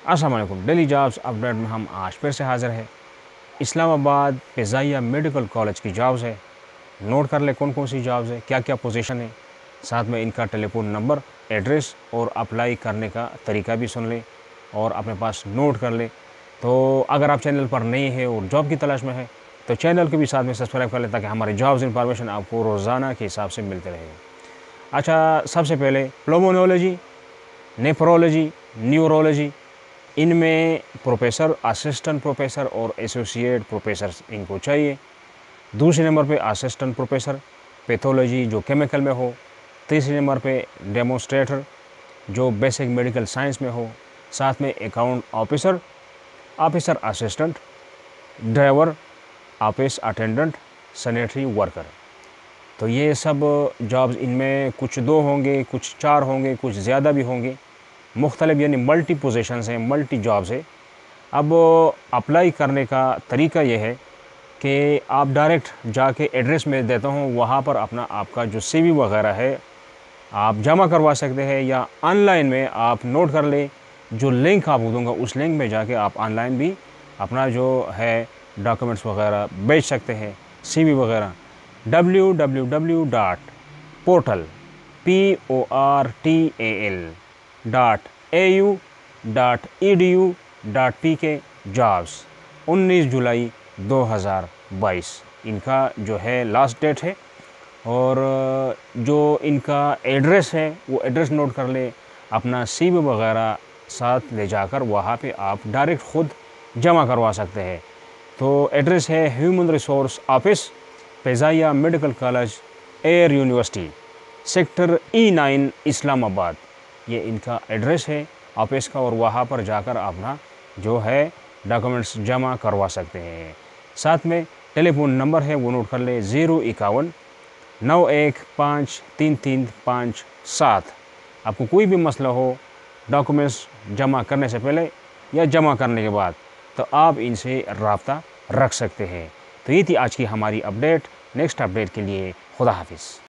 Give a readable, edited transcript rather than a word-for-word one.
अस्सलाम वालेकुम। Daily jobs update में हम आज फिर से हाज़िर हैं। इस्लामाबाद फ़िज़ाइया मेडिकल कॉलेज की जॉब्स है। नोट कर ले कौन कौन सी जॉब्स है, क्या क्या पोजीशन है, साथ में इनका टेलीफोन नंबर, एड्रेस और अप्लाई करने का तरीका भी सुन लें और अपने पास नोट कर ले। तो अगर आप चैनल पर नए हैं और जॉब की तलाश में है तो चैनल को भी साथ में सब्सक्राइब कर लें ताकि हमारे जॉब्स इंफॉर्मेशन आपको रोज़ाना के हिसाब से मिलते रहे। अच्छा, सबसे पहले प्लमोनोलॉजी, नेफ्रोलॉजी, न्यूरोलॉजी, इनमें प्रोफेसर, असिस्टेंट प्रोफेसर और एसोसिएट प्रोफेसर इनको चाहिए। दूसरे नंबर पे असिस्टेंट प्रोफेसर पैथोलॉजी जो केमिकल में हो। तीसरे नंबर पे डेमोस्ट्रेटर जो बेसिक मेडिकल साइंस में हो। साथ में account officer, officer assistant, driver, office attendant, sanitary worker. तो ये सब जॉब्स, इनमें कुछ 2 होंगे, कुछ 4 होंगे, कुछ ज़्यादा भी होंगे। मुख्तलिफ यानी मल्टी पोजीशंस हैं, मल्टी जॉब्स है। अब अप्लाई करने का तरीका ये है कि आप डायरेक्ट जाके एड्रेस में देता हूँ, वहाँ पर अपना आपका जो CV वगैरह है आप जमा करवा सकते हैं, या ऑनलाइन में आप नोट कर लें, जो लिंक आपको दूंगा उस लिंक में जाके आप ऑनलाइन भी अपना जो है डॉक्यूमेंट्स वगैरह भेज सकते हैं, CV वगैरह। www.portal.au.edu.pk जॉब्स 19 जुलाई 2022 इनका जो है लास्ट डेट है। और जो इनका एड्रेस है वो एड्रेस नोट कर ले, अपना CV वगैरह साथ ले जाकर वहाँ पे आप डायरेक्ट ख़ुद जमा करवा सकते हैं। तो एड्रेस है human resource office, Fizaia medical college, air university, sector E9 Islamabad. ये इनका एड्रेस है ऑफिस का, और वहाँ पर जाकर अपना जो है डॉक्यूमेंट्स जमा करवा सकते हैं। साथ में टेलीफोन नंबर है वो नोट कर ले, 051 91533557। आपको कोई भी मसला हो डॉक्यूमेंट्स जमा करने से पहले या जमा करने के बाद, तो आप इनसे रब्ता रख सकते हैं। तो ये थी आज की हमारी अपडेट। नेक्स्ट अपडेट के लिए खुदा हाफिज़।